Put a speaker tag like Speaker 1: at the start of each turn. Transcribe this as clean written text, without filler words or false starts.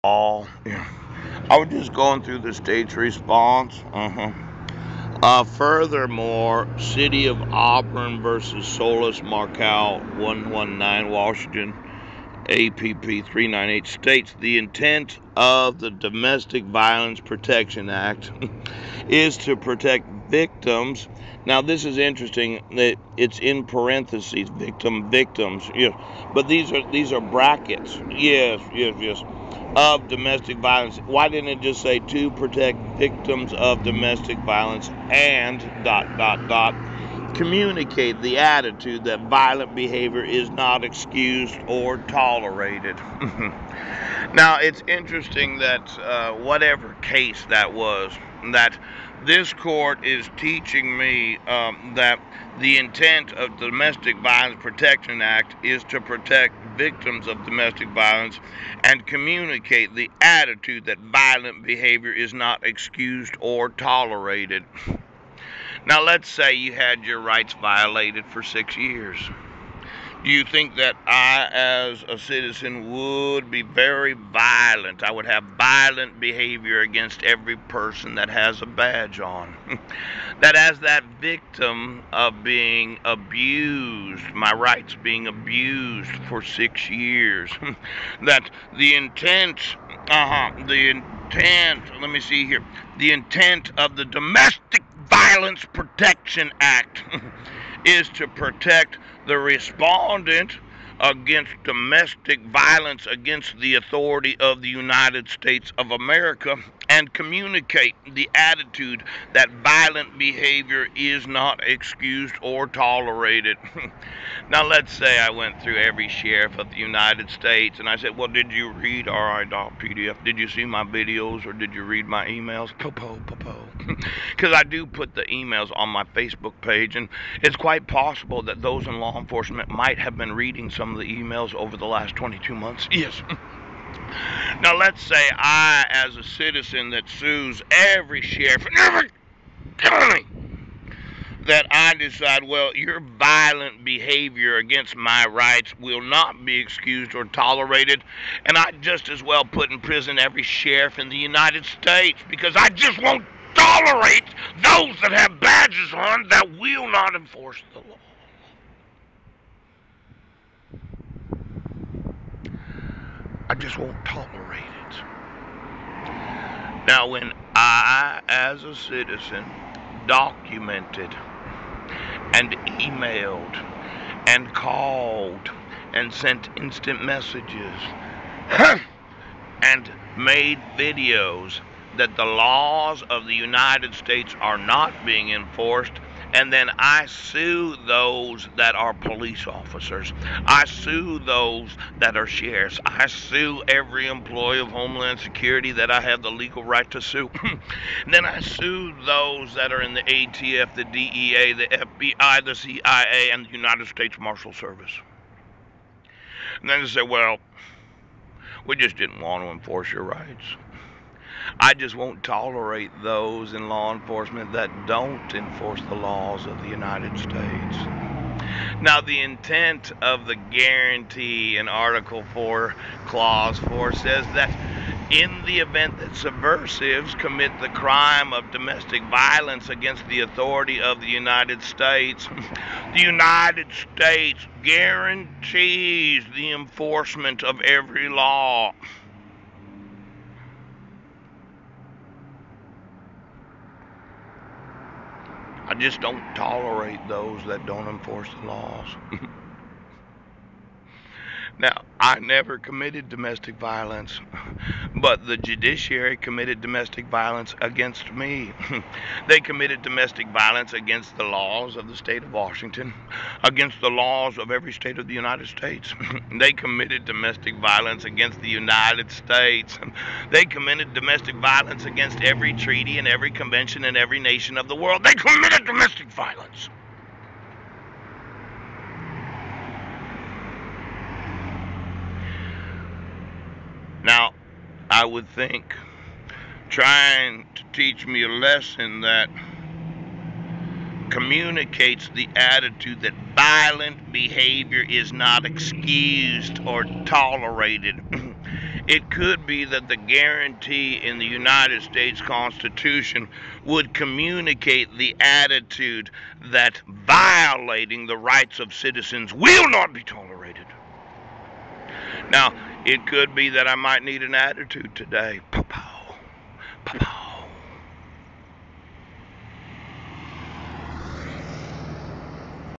Speaker 1: all. Yeah. I was just going through the state's response. Furthermore, City of Auburn versus Solis Marcal 119 Washington APP 398 states the intent of the Domestic Violence Protection Act is to protect victims. Now this is interesting that it's in parentheses, victims. Yes, but these are brackets. Yes. Of domestic violence. Why didn't it just say to protect victims of domestic violence and communicate the attitude that violent behavior is not excused or tolerated? Now, it's interesting that whatever case that was, that this court is teaching me that the intent of the Domestic Violence Protection Act is to protect victims of domestic violence and communicate the attitude that violent behavior is not excused or tolerated. Now, let's say you had your rights violated for 6 years. Do you think that I, as a citizen, would be very violent? I would have violent behavior against every person that has a badge on. That as that victim of being abused, my rights being abused for 6 years, that the intent, let me see here, the intent of the Domestic Violence Protection Act is to protect the respondent against domestic violence against the authority of the United States of America and communicate the attitude that violent behavior is not excused or tolerated. Now, let's say I went through every sheriff of the United States and I said, well, did you read RI.PDF? Did you see my videos or did you read my emails? Popo. Because I do put the emails on my Facebook page, and it's quite possible that those in law enforcement might have been reading some of the emails over the last 22 months. Yes. Now, let's say I, as a citizen that sues every sheriff in every county, that I decide, well, your violent behavior against my rights will not be excused or tolerated, and I just as well put in prison every sheriff in the United States, because I just won't tolerate those that have badges on that will not enforce the law. I just won't tolerate it. Now, when I, as a citizen, documented and emailed and called and sent instant messages and made videos that the laws of the United States are not being enforced, and then I sue those that are police officers. I sue those that are sheriffs. I sue every employee of Homeland Security that I have the legal right to sue. And then I sue those that are in the ATF, the DEA, the FBI, the CIA, and the United States Marshal Service. And then they say, well, we just didn't want to enforce your rights. I just won't tolerate those in law enforcement that don't enforce the laws of the United States. Now, the intent of the guarantee in Article 4, Clause 4 says that in the event that subversives commit the crime of domestic violence against the authority of the United States guarantees the enforcement of every law. I just don't tolerate those that don't enforce the laws. Now, I never committed domestic violence, but the judiciary committed domestic violence against me. They committed domestic violence against the laws of the state of Washington, against the laws of every state of the United States. They committed domestic violence against the United States. They committed domestic violence against every treaty and every convention in every nation of the world. They committed domestic violence. Now, I would think trying to teach me a lesson that communicates the attitude that violent behavior is not excused or tolerated It could be that the guarantee in the United States Constitution would communicate the attitude that violating the rights of citizens will not be tolerated. Now, it could be that I might need an attitude today. Pow-pow. Pow-pow.